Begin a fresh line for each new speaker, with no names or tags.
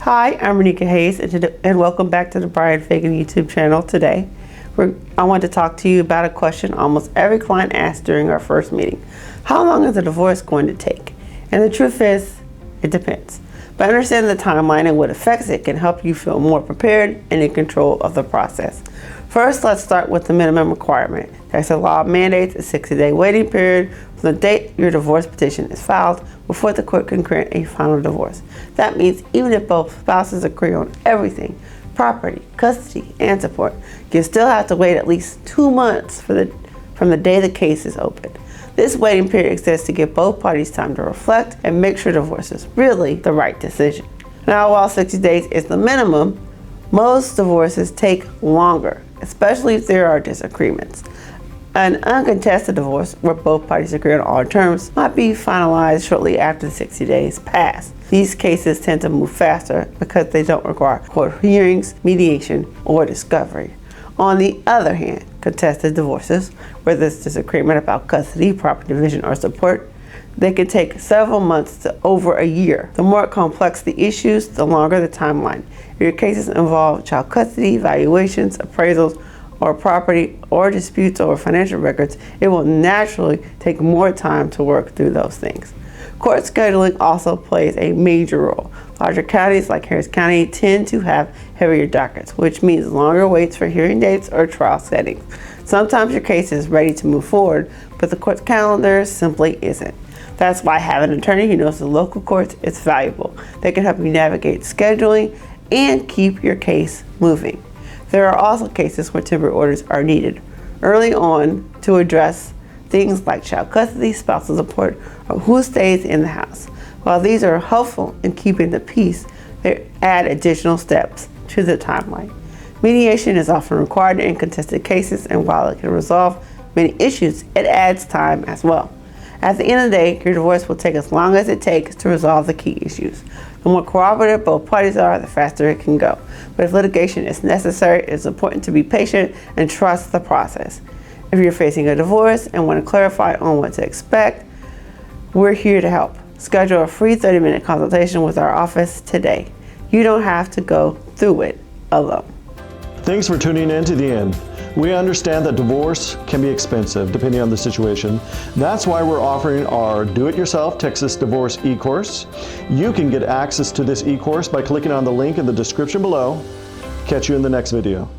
Hi, I'm Renika Hayes, and welcome back to the Bryan Fagan YouTube channel. Today, I want to talk to you about a question almost every client asks during our first meeting. How long is a divorce going to take? And the truth is, it depends. But understanding the timeline and what affects it can help you feel more prepared and in control of the process. First, let's start with the minimum requirement. Texas law mandates a 60-day waiting period from the date your divorce petition is filed before the court can grant a final divorce. That means even if both spouses agree on everything, property, custody, and support, you still have to wait at least 2 months from the day the case is opened. This waiting period exists to give both parties time to reflect and make sure divorce is really the right decision. Now, while 60 days is the minimum, most divorces take longer, especially if there are disagreements. An uncontested divorce, where both parties agree on all terms, might be finalized shortly after the 60 days pass. These cases tend to move faster because they don't require court hearings, mediation, or discovery. On the other hand, contested divorces, where there's disagreement about custody, property division, or support, they can take several months to over a year. The more complex the issues, the longer the timeline. If your cases involve child custody, valuations, appraisals, or property, or disputes over financial records, it will naturally take more time to work through those things. Court scheduling also plays a major role. Larger counties like Harris County tend to have heavier dockets, which means longer waits for hearing dates or trial settings. Sometimes your case is ready to move forward, but the court's calendar simply isn't. That's why having an attorney who knows the local courts is valuable. They can help you navigate scheduling and keep your case moving. There are also cases where temporary orders are needed early on to address things like child custody, spousal support, or who stays in the house. While these are helpful in keeping the peace, they add additional steps to the timeline. Mediation is often required in contested cases, and while it can resolve many issues, it adds time as well. At the end of the day, your divorce will take as long as it takes to resolve the key issues. The more cooperative both parties are, the faster it can go. But if litigation is necessary, it is important to be patient and trust the process. If you're facing a divorce and want to clarify on what to expect, we're here to help. Schedule a free 30-minute consultation with our office today. You don't have to go through it alone.
Thanks for tuning in to the end. We understand that divorce can be expensive depending on the situation. That's why we're offering our Do-It-Yourself Texas Divorce e-course. You can get access to this e-course by clicking on the link in the description below. Catch you in the next video.